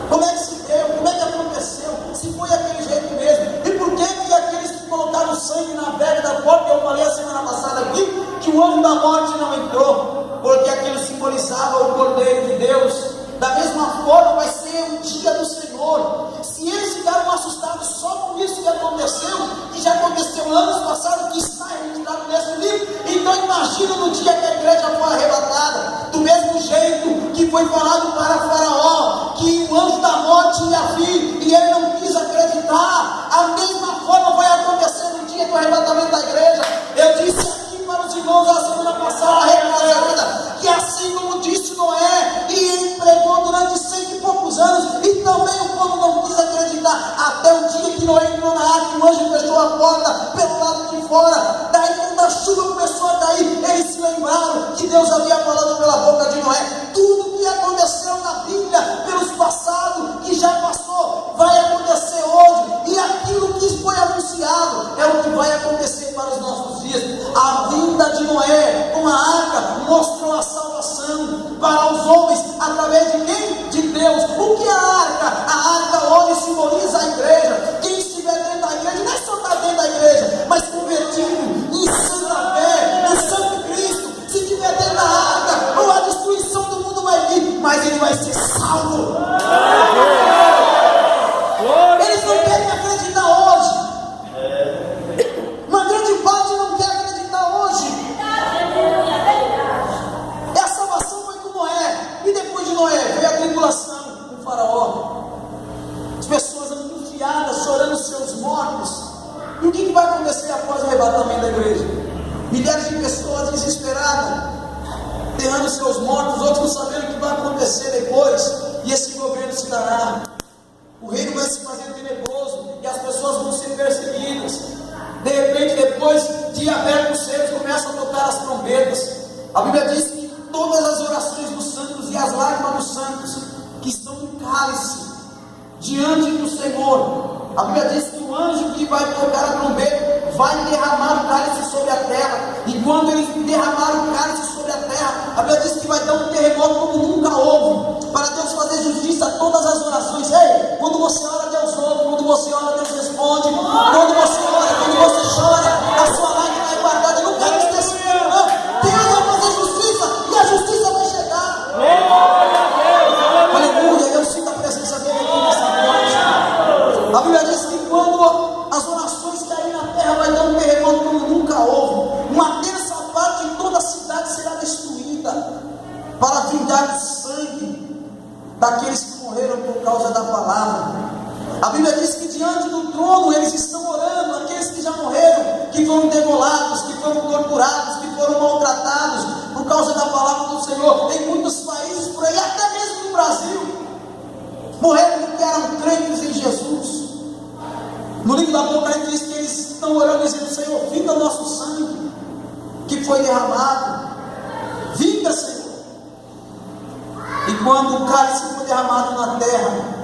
[SPEAKER 1] Como é que se deu? Como é que aconteceu? Se foi aquele jeito mesmo? E por que aqueles que colocaram sangue na vega da porta, eu falei a semana passada aqui, que o anjo da morte não entrou? Porque aquilo simbolizava o Cordeiro de Deus. Da mesma forma vai ser o dia do Senhor. Se eles ficaram assustados só com isso que aconteceu, que já aconteceu anos passados, que está registrado nesse livro, então imagina no dia que a igreja foi arrebatada. Do mesmo jeito que foi falado para Faraó que o anjo da morte ia vir e ele não quis acreditar, a mesma forma vai acontecer no dia do arrebatamento da igreja. Eu disse aqui para os irmãos a semana passada, retrasada, que assim como disse Noé, e ele pregou durante 100 e poucos anos, e também o povo não quis acreditar, até o dia que Noé entrou na arca, o anjo fechou a porta pelo lado de fora. Daí quando a chuva começou a cair, eles se lembraram que Deus havia falado pela boca de Noé. Tudo que aconteceu na Bíblia, pelos passados, que já passou, vai acontecer hoje, e aquilo que foi anunciado é o que vai acontecer para os nossos dias. A vinda de Noé com a arca mostrou a salvação para os homens, através de quem? De Deus. O que é a arca? A arca hoje simboliza a igreja. Quem estiver dentro da igreja, não é só estar dentro da igreja, mas convertido em santa fé, no santo Cristo. Se estiver dentro da arca, ou a destruição do mundo vai vir, mas ele vai ser salvo. Eles não querem acreditar hoje. Uma grande parte não quer acreditar hoje. A salvação foi com Noé, e depois de Noé veio a tribulação com Faraó. As pessoas angustiadas, chorando seus mortos. E o que vai acontecer após o arrebatamento da igreja? Milhares de pessoas desesperadas, enterrando seus mortos, outros não sabendo o que vai acontecer depois, e esse governo se dará. O reino vai se fazer tenebroso, e as pessoas vão ser perseguidas. De repente, depois de aberto os selos, começam a tocar as trombetas. A Bíblia diz que todas as orações dos santos e as lágrimas dos santos, que estão no cálice, diante do Senhor, a Bíblia diz que o anjo que vai tocar a trombeta vai derramar o cálice sobre a terra. E quando eles derramaram o cálice sobre a terra, a Bíblia diz que vai dar um terremoto como nunca houve, para Deus fazer justiça a todas as orações. Ei, quando você ora, Deus ouve. Quando você ora, Deus responde. Quando você ora, quando você chora, a sua lágrima é guardada. Eu não quero que desse mundo, não. Deus vai fazer justiça, e a justiça vai chegar. Aleluia, eu sinto a presença dele aqui nessa noite. A Bíblia diz que quando as orações caírem na terra, vai dar um terremoto como nunca houve. Uma terça parte de toda a cidade será destruída, para vingar o sangue daqueles que morreram por causa da palavra. A Bíblia diz que diante do trono eles estão orando, aqueles que já morreram, que foram degolados, que foram torturados, que foram maltratados por causa da palavra do Senhor. Em muitos países por aí, até mesmo no Brasil, morreram porque eram crentes em Jesus. No livro da Apocalipse diz que eles estão orando dizendo: Senhor, vinga o nosso sangue que foi derramado, vinga, Senhor. E quando o cálice for derramado na terra,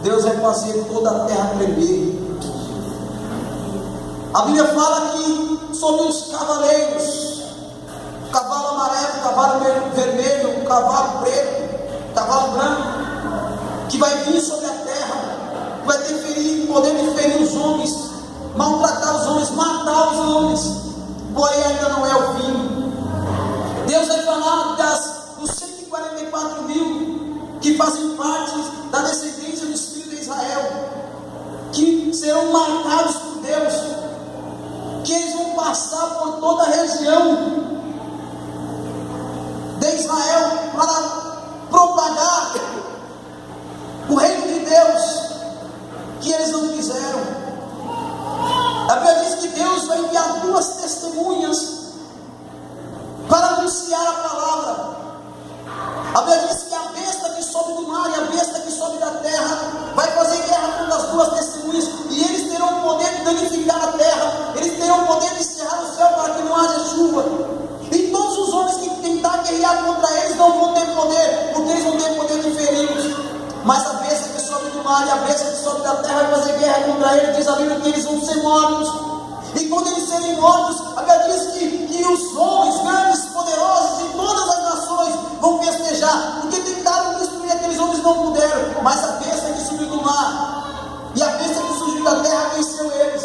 [SPEAKER 1] Deus vai fazer toda a terra tremer. A Bíblia fala que sobre os cavaleiros cavalo amarelo, cavalo vermelho, cavalo preto, cavalo branco, que vai vir sobre a terra, vai ter poder de ferir os homens, maltratar os homens, matar os homens, porém ainda não é o fim. Deus vai falar dos 144 mil que fazem parte da descendência dos filhos de Israel, que serão marcados por Deus, que eles vão passar por toda a região de Israel para propagar o reino de Deus, que eles não quiseram. A Bíblia diz que Deus vai enviar 2 testemunhas para anunciar a palavra. A Bíblia diz que a besta que sobe do mar e a besta que sobe da terra vai fazer guerra contra as 2 testemunhas, e eles terão o poder de danificar a terra, eles terão o poder de encerrar o céu para que não haja chuva. E todos os homens que tentar guerrear contra eles não vão ter poder, porque eles vão ter poder de feri-los. Mas a besta que sobe do mar e a besta que sobe da terra vai fazer guerra contra eles. Diz a Bíblia que eles vão ser mortos. E quando eles serem mortos, a Bíblia diz que os homens grandes, poderosos de todas as nações vão festejar, porque tentaram destruir aqueles homens, não puderam. Mas a besta que subiu do mar e a besta que surgiu da terra venceu eles,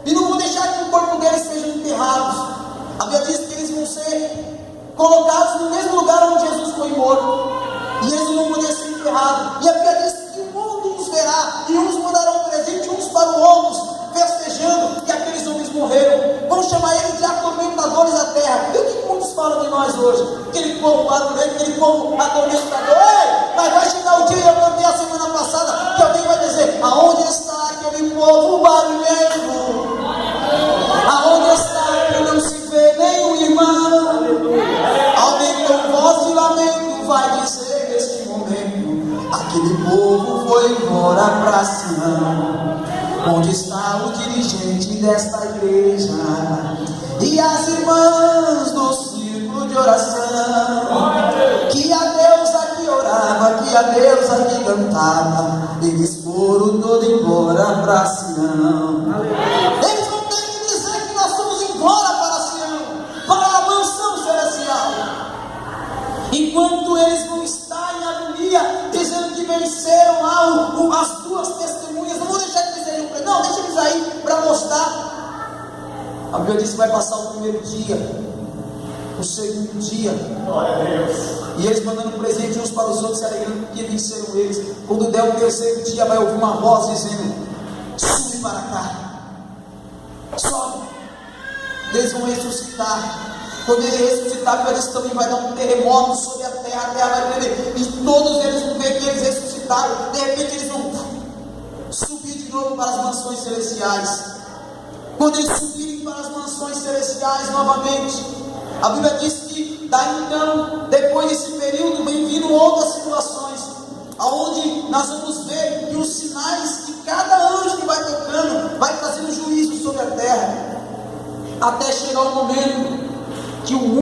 [SPEAKER 1] e não vão deixar que o corpo deles sejam enterrados. A Bíblia diz que eles vão ser colocados no mesmo lugar onde Jesus foi morto, e eles não vão poder ser enterrados. E a Bíblia diz que o mundo os verá, e uns mandarão presente uns para os outros, festejando que aqueles homens morreram. Vão chamar eles de atormentadores da terra. E o que muitos falam de nós hoje? Aquele povo barulhento, aquele povo atormentador. Ei, mas vai chegar o dia, eu cantei a semana passada, que alguém vai dizer: aonde está aquele povo barulhento? Aonde está que não se vê nenhum irmão? Alguém com voz de lamento vai dizer neste momento: aquele povo foi embora para Sião. Onde está o dirigente desta igreja e as irmãs do círculo de oração, que a Deus aqui orava, que a Deus aqui cantava? Eles foram todos embora para Sião. Eles vão ter que dizer que nós somos embora para Sião, para a mansão celestial. Enquanto eles vão estar em agonia, dizendo que venceram lá as 2 testemunhas, não vou deixar que eles irem, não, deixa eles aí para mostrar. A Bíblia diz que vai passar o primeiro dia, o segundo dia, e eles mandando presente uns para os outros, se alegrando porque venceram eles. Quando der o terceiro dia, vai ouvir uma voz dizendo: sube para cá, sobe. Eles vão ressuscitar. Quando ele ressuscitar, a Bíblia diz que também vai dar um terremoto sobre a terra vai tremer, e todos eles vão ver que eles ressuscitaram. De repente eles vão subir de novo para as mansões celestiais. Quando eles subirem para as mansões celestiais novamente, a Bíblia diz que daí então, depois desse período, vem vindo outras situações, aonde nós vamos ver que os sinais que cada anjo que vai tocando vai trazendo juízo sobre a terra, até chegar o momento que o mundo